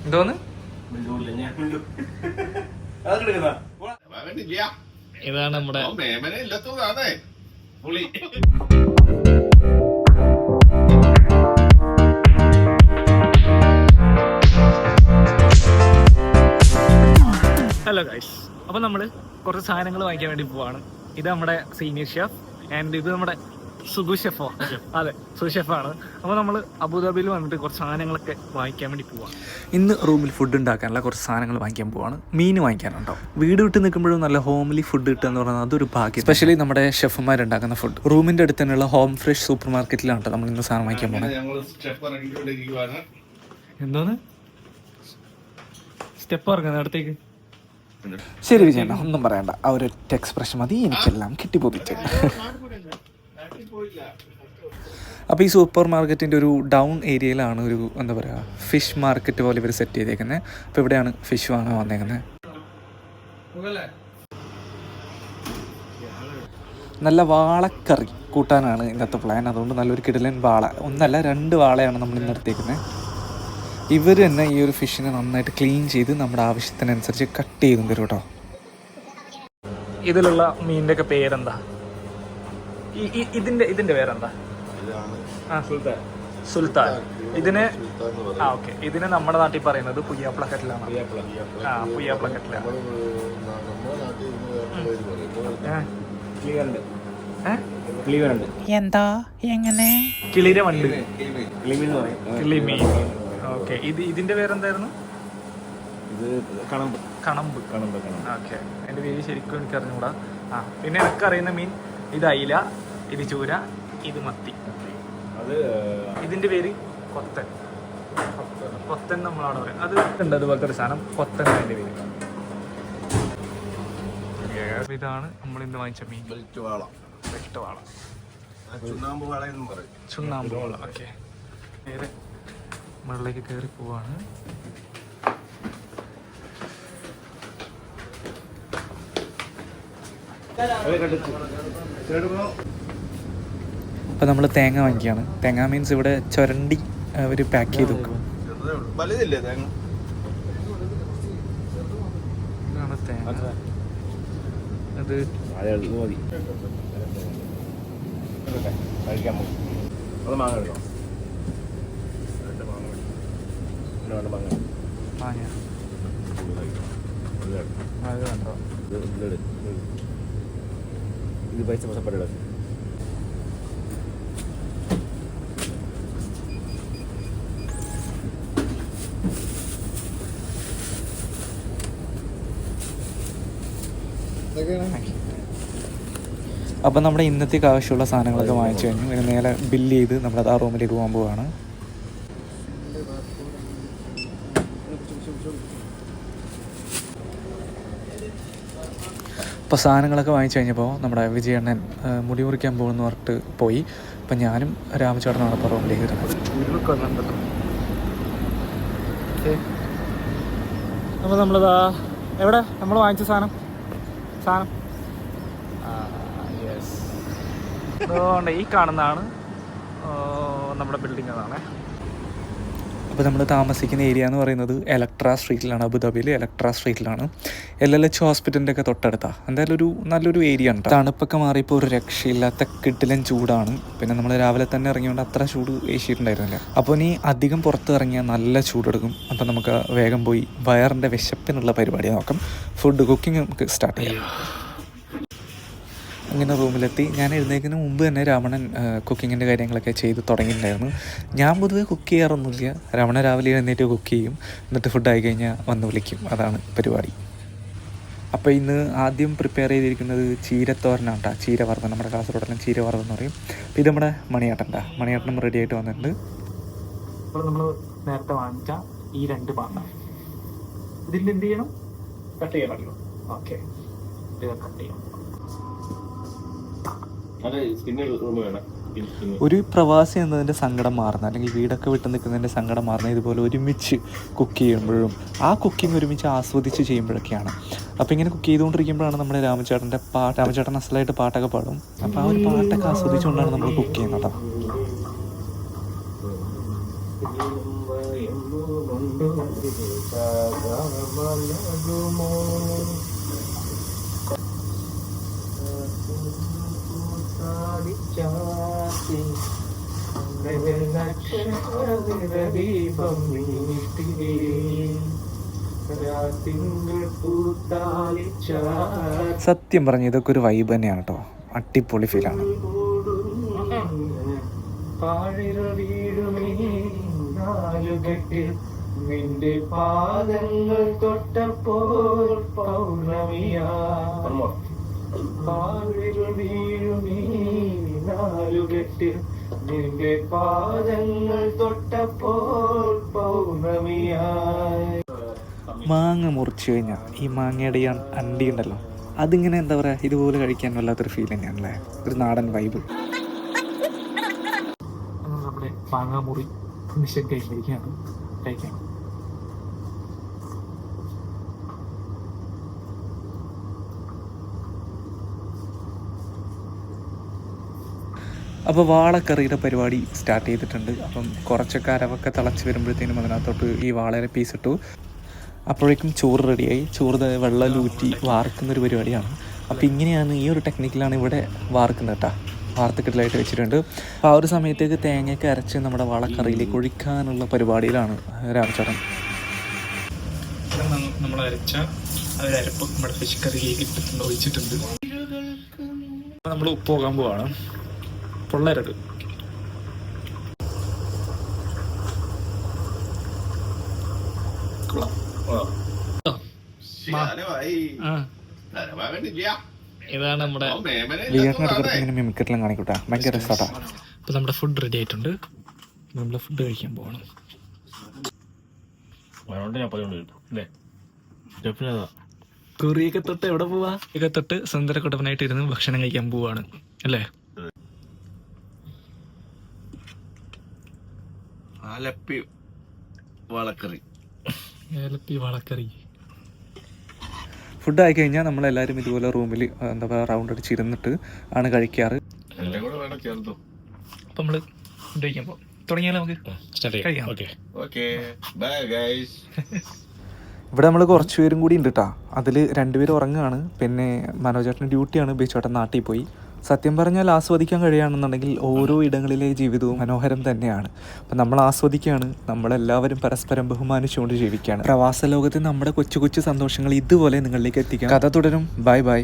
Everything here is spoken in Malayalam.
എന്തോന്ന് ഇതാണ് നമ്മുടെ ഹലോ ഗൈസ്, അപ്പോൾ നമ്മൾ കുറച്ച് സാധനങ്ങൾ വാങ്ങിക്കാൻ വേണ്ടി പോവാണ്. ഇത് നമ്മുടെ സീനിയർ ഷെഫ് ആൻഡ് ഇത് നമ്മുടെ സുഗു ഷെഫോ, അതെ സുഗു ഷെഫാണ്. അപ്പോൾ നമ്മൾ അബുദാബിയിൽ വന്നിട്ട് കുറച്ച് സാധനങ്ങളൊക്കെ വാങ്ങിക്കാൻ വേണ്ടി പോവാണ്. ഇന്ന് റൂമിൽ ഫുഡ് ഉണ്ടാക്കാനുള്ള കുറച്ച് സാധനങ്ങൾ വാങ്ങിക്കാൻ പോവാണ്. മീൻ വാങ്ങിക്കാനുണ്ടോ? വീട് വിട്ട് നിൽക്കുമ്പോഴും നല്ല ഹോംലി ഫുഡ് കിട്ടുക എന്ന് പറയുന്നത് അതൊരു ഭാഗ്യം. സ്പെഷ്യലി നമ്മുടെ ഷെഫുമാരുണ്ടാക്കുന്ന ഫുഡ്. റൂമിൻ്റെ അടുത്ത് തന്നെയുള്ള ഹോം ഫ്രഷ് സൂപ്പർ മാർക്കറ്റിലാണ് നമ്മൾ ഇന്ന് സാധനം വാങ്ങിക്കാൻ പോകുന്നത്. എന്തോന്ന് സ്റ്റെപ്പ് ഇറങ്ങുന്നത് അടുത്തേക്ക്? ശരി വിജയണ്ണ, ഒന്നും പറയണ്ട, ആ ഒരു എക്സ്പ്രഷൻ മതി, എനിക്കെല്ലാം കിട്ടിപ്പോതിച്ച്. അപ്പോൾ ഈ സൂപ്പർ മാർക്കറ്റിൻ്റെ ഒരു ഡൗൺ ഏരിയയിലാണ് ഒരു എന്താ പറയുക ഫിഷ് മാർക്കറ്റ് പോലെ ഇവർ സെറ്റ് ചെയ്തേക്കുന്നത്. അപ്പോൾ ഇവിടെയാണ് ഫിഷ് വാങ്ങാൻ വന്നേക്കുന്നത്. നല്ല വാളക്കറി കൂട്ടാനാണ് ഇന്നത്തെ പ്ലാൻ. അതുകൊണ്ട് നല്ലൊരു കിടിലൻ വാള, ഒന്നല്ല 2 വാളയാണ് നമ്മൾ ഇന്ന് എടുത്തേക്കുന്നത്. ഇവർ തന്നെ ഈ ഒരു ഫിഷിനെ നന്നായിട്ട് ക്ലീൻ ചെയ്ത് നമ്മുടെ ആവശ്യത്തിനനുസരിച്ച് കട്ട് ചെയ്തും തരും കേട്ടോ. ഇതിലുള്ള മീനിൻ്റെ ഒക്കെ പേരെന്താ? ഇതിന്റെ പേരെന്താ? സുൽത്താൻ. ഇതിന് ഓക്കെ, ഇതിന് നമ്മുടെ നാട്ടിൽ പറയുന്നത് പുയ്യാപ്ലക്കറ്റിലാണ്. പുയ്യാപ്ലക്കറ്റിലാണ്. എന്താ എങ്ങനെ? കിളിര വണ്ട്, കിളിമീൻ. ഓക്കെ, ഇതിന്റെ പേരെന്തായിരുന്നു? കണമ്പ്. ഓക്കെ, അതിന്റെ പേര് ശരിക്കും എനിക്ക് അറിഞ്ഞൂടാ. പിന്നെ എനിക്കറിയുന്ന മീൻ ഇത് അയില, ഇത് ചൂര, ഇത് മത്തി. ഇതിന്റെ പേര് കൊത്തൻ. കൊത്തൻ നമ്മളവിടെ പറയും. അത് ഉണ്ട് അതുപോലത്തെ ഒരു സാധനം, കൊത്തൻ അതിന്റെ പേര്. ഇതാണ് നമ്മൾ ഇന്ന് വാങ്ങിച്ച മീൻ, വെട്ടുവാള. ചുണ്ണാമ്പ് വാള. ഓക്കെ, നേരെ മുകളിലേക്ക് കയറി പോവാണ്. അപ്പോൾ നമ്മൾ തേങ്ങ വാങ്ങിക്കുകയാണ്. തേങ്ങ മീൻസ് ഇവിടെ ചുരണ്ടി അവർ പാക്ക് ചെയ്ത് വെക്കും. ഇതാണ് തേങ്ങ. അത് ഇത് പൈസ മോശപ്പെടരുത്. അപ്പം നമ്മുടെ ഇന്നത്തേക്ക് ആവശ്യമുള്ള സാധനങ്ങളൊക്കെ വാങ്ങിച്ചു കഴിഞ്ഞു. ഇനി നേരെ ബില്ല് ചെയ്ത് നമ്മളത് ആ റൂമിലേക്ക് പോകാൻ പോവാണ്. അപ്പോൾ സാധനങ്ങളൊക്കെ വാങ്ങിച്ചു കഴിഞ്ഞപ്പോൾ നമ്മുടെ വിജയണ്ണൻ മുടി മുറിക്കാൻ പോകുമെന്ന് പറഞ്ഞിട്ട് പോയി. അപ്പം ഞാനും രാമചേട്ടനാണ് അപ്പോൾ റൂമിലേക്ക് വരുന്നത്. അപ്പോൾ നമ്മളിതാ എവിടെ നമ്മൾ വാങ്ങിച്ച സാധനം യെസ്, അതുകൊണ്ട് ഈ കാണുന്നതാണ് നമ്മുടെ ബിൽഡിംഗ്. അതാണ്. അപ്പോൾ നമ്മൾ താമസിക്കുന്ന ഏരിയ എന്ന് പറയുന്നത് എലക്ട്ര സ്ട്രീറ്റിലാണ്. അബുദാബിയിൽ എലക്ട്ര സ്ട്രീറ്റിലാണ്. LLH ഹോസ്പിറ്റലിൻ്റെ ഒക്കെ തൊട്ടടുത്താണ്. എന്തായാലും നല്ലൊരു ഏരിയ ആണ്. തണുപ്പൊക്കെ മാറിയപ്പോൾ ഒരു രക്ഷയില്ലാത്ത കിടിലൻ ചൂടാണ്. പിന്നെ നമ്മൾ രാവിലെ തന്നെ ഇറങ്ങിയോണ്ട് അത്ര ചൂട് ഏശിയിട്ടുണ്ടായിരുന്നില്ല. അപ്പോൾ ഇനി അധികം പുറത്ത് ഇറങ്ങിയാൽ നല്ല ചൂടെടുക്കും. അപ്പോൾ നമുക്ക് വേഗം പോയി വയറിൻ്റെ വിശപ്പിനുള്ള പരിപാടി നോക്കാം. ഫുഡ് കുക്കിംഗ് നമുക്ക് സ്റ്റാർട്ട് ചെയ്യാം. ഇങ്ങനെ റൂമിലെത്തി. ഞാൻ എഴുന്നേൽക്കുന്നതിന് മുമ്പ് തന്നെ രമണൻ കുക്കിങ്ങിൻ്റെ കാര്യങ്ങളൊക്കെ ചെയ്ത് തുടങ്ങിയിട്ടുണ്ടായിരുന്നു. ഞാൻ പൊതുവെ കുക്ക് ചെയ്യാറൊന്നുമില്ല. രമണൻ രാവിലെ എഴുന്നേറ്റ് കുക്ക് ചെയ്യും, എന്നിട്ട് ഫുഡ് ആയി കഴിഞ്ഞാൽ വന്ന് വിളിക്കും. അതാണ് പരിപാടി. അപ്പോൾ ഇന്ന് ആദ്യം പ്രിപ്പയർ ചെയ്തിരിക്കുന്നത് ചീരത്തോരനാണ് കേട്ടോ. ചീരവറുതൻ, നമ്മുടെ കാസർഗോഡെല്ലാം ചീരവറുതെന്ന് പറയും. അപ്പോൾ ഇത് നമ്മുടെ മണിയേട്ടനും റെഡി ആയിട്ട് വന്നിട്ടുണ്ട്. അപ്പോൾ നമ്മൾ നേരത്തെ വാങ്ങിച്ച ഈ 2 പാണ്ട ഇതിൽ എന്ത് ചെയ്യണം? കട്ട് ചെയ്യണമല്ലോ. ഓക്കെ, ഇത് കട്ട് ചെയ്യണം. ഒരു പ്രവാസി എന്നതിൻ്റെ സങ്കടം മാറുന്ന, അല്ലെങ്കിൽ വീടൊക്കെ വിട്ട് നിൽക്കുന്നതിൻ്റെ സങ്കടം മാറുന്ന ഇതുപോലെ ഒരുമിച്ച് കുക്ക് ചെയ്യുമ്പോഴും ആ കുക്കിംഗ് ഒരുമിച്ച് ആസ്വദിച്ച് ചെയ്യുമ്പോഴൊക്കെയാണ്. അപ്പോൾ ഇങ്ങനെ കുക്ക് ചെയ്തുകൊണ്ടിരിക്കുമ്പോഴാണ് നമ്മുടെ രാമചേട്ടൻ അസലായിട്ട് പാട്ടൊക്കെ പാടും. അപ്പോൾ ആ ഒരു പാട്ടൊക്കെ ആസ്വദിച്ചുകൊണ്ടാണ് നമ്മൾ കുക്ക് ചെയ്യുന്നത്. സത്യം പറഞ്ഞ ഇതൊക്കെ ഒരു വൈബ് തന്നെയാണ് കേട്ടോ. അടിപൊളി ഫീലാണ്. നിന്റെ പാദങ്ങൾ തൊട്ടപ്പോൾ പൗർണമിയാ നിന്റെ പാദങ്ങൾ തൊട്ടപ്പോൾ പൗർണമിയായി. മാങ്ങ മുറിച്ചു കഴിഞ്ഞാൽ ഈ മാങ്ങയുടെ ഈ അണ്ടി ഉണ്ടല്ലോ, അതിങ്ങനെ എന്താ പറയുക, ഇതുപോലെ കഴിക്കാൻ വല്ലാത്തൊരു ഫീൽ തന്നെയാണല്ലേ, ഒരു നാടൻ വൈബ്. നമ്മുടെ മാങ്ങ മുറി നിമിഷം കഴിക്കാൻ. അപ്പോൾ വാളക്കറിയുടെ പരിപാടി സ്റ്റാർട്ട് ചെയ്തിട്ടുണ്ട്. അപ്പം കുറച്ചൊക്കെ അരവൊക്കെ തിളച്ച് വരുമ്പോഴത്തേനും അതിനകത്തോട്ട് ഈ വാളയുടെ പീസ് ഇട്ടു. അപ്പോഴേക്കും ചോറ് റെഡിയായി. ചോറ് വെള്ളം ലൂറ്റി വാർക്കുന്നൊരു പരിപാടിയാണ്. അപ്പോൾ ഇങ്ങനെയാണ്, ഈ ഒരു ടെക്നിക്കിലാണ് ഇവിടെ വാർക്കുന്നത് കേട്ടോ. വാർത്തക്കെട്ടിലായിട്ട് വെച്ചിട്ടുണ്ട്. അപ്പോൾ ആ ഒരു സമയത്തേക്ക് തേങ്ങയൊക്കെ അരച്ച് നമ്മുടെ വാളക്കറിയിലേക്ക് ഒഴിക്കാനുള്ള പരിപാടിയിലാണ് രാമചേട്ടൻ. നമ്മൾ അരച്ച ഒരരപ്പ് നമ്മുടെ ഫിഷ് കറിയിലേക്ക് ഇട്ടിട്ടുണ്ട്, ഒഴിച്ചിട്ടുണ്ട്. നമ്മൾ ഉപ്പ് പോകാൻ പോവാണ്. പൊള്ളരുത്. ഇതാണ് നമ്മുടെ ഇങ്ങനെ മിമിക്രിയെല്ലാം കാണിക്കൂട്ടാ, ഭയങ്കര രസാട്ടാ. അപ്പൊ നമ്മുടെ ഫുഡ് റെഡി ആയിട്ടുണ്ട്. നമ്മള് ഫുഡ് കഴിക്കാൻ പോകണം. കുറിയൊക്കെ തൊട്ട് എവിടെ പോവാ? ഒക്കെ തൊട്ട് സുന്ദരക്കുട്ടപ്പനായിട്ട് ഇരുന്ന് ഭക്ഷണം കഴിക്കാൻ പോവാണ് അല്ലേ? ആലപ്പി വളക്കറി. ഫുഡ് ആയി കഴിഞ്ഞാൽ നമ്മളെല്ലാവരും ഇതുപോലെ റൂമിൽ എന്താ പറയുക റൗണ്ട് അടിച്ചിരുന്നിട്ട് ആണ് കഴിക്കാറ്. അപ്പം നമ്മൾ ഫുഡ് കഴിക്കാൻ പോകും. തുടങ്ങിയാലോ നമുക്ക് കഴിക്കാം. ഇവിടെ നമ്മൾ കുറച്ച് പേരും കൂടി ഉണ്ട് കേട്ടോ. അതിൽ 2 പേര് ഉറങ്ങുകയാണ്. പിന്നെ മനോജേട്ടന് ഡ്യൂട്ടിയാണ്, ബീച്ചോട്ടൻ നാട്ടിൽ പോയി. സത്യം പറഞ്ഞാൽ ആസ്വദിക്കാൻ കഴിയുകയാണെന്നുണ്ടെങ്കിൽ ഓരോ ഇടങ്ങളിലെ ജീവിതവും മനോഹരം തന്നെയാണ്. അപ്പം നമ്മൾ ആസ്വദിക്കുകയാണ്, നമ്മളെല്ലാവരും പരസ്പരം ബഹുമാനിച്ചുകൊണ്ട് ജീവിക്കുകയാണ്. പ്രവാസ ലോകത്ത് നമ്മുടെ കൊച്ചു കൊച്ചു സന്തോഷങ്ങൾ ഇതുപോലെ നിങ്ങളിലേക്ക് എത്തിക്കാം. കഥ തുടരും. Bye bye.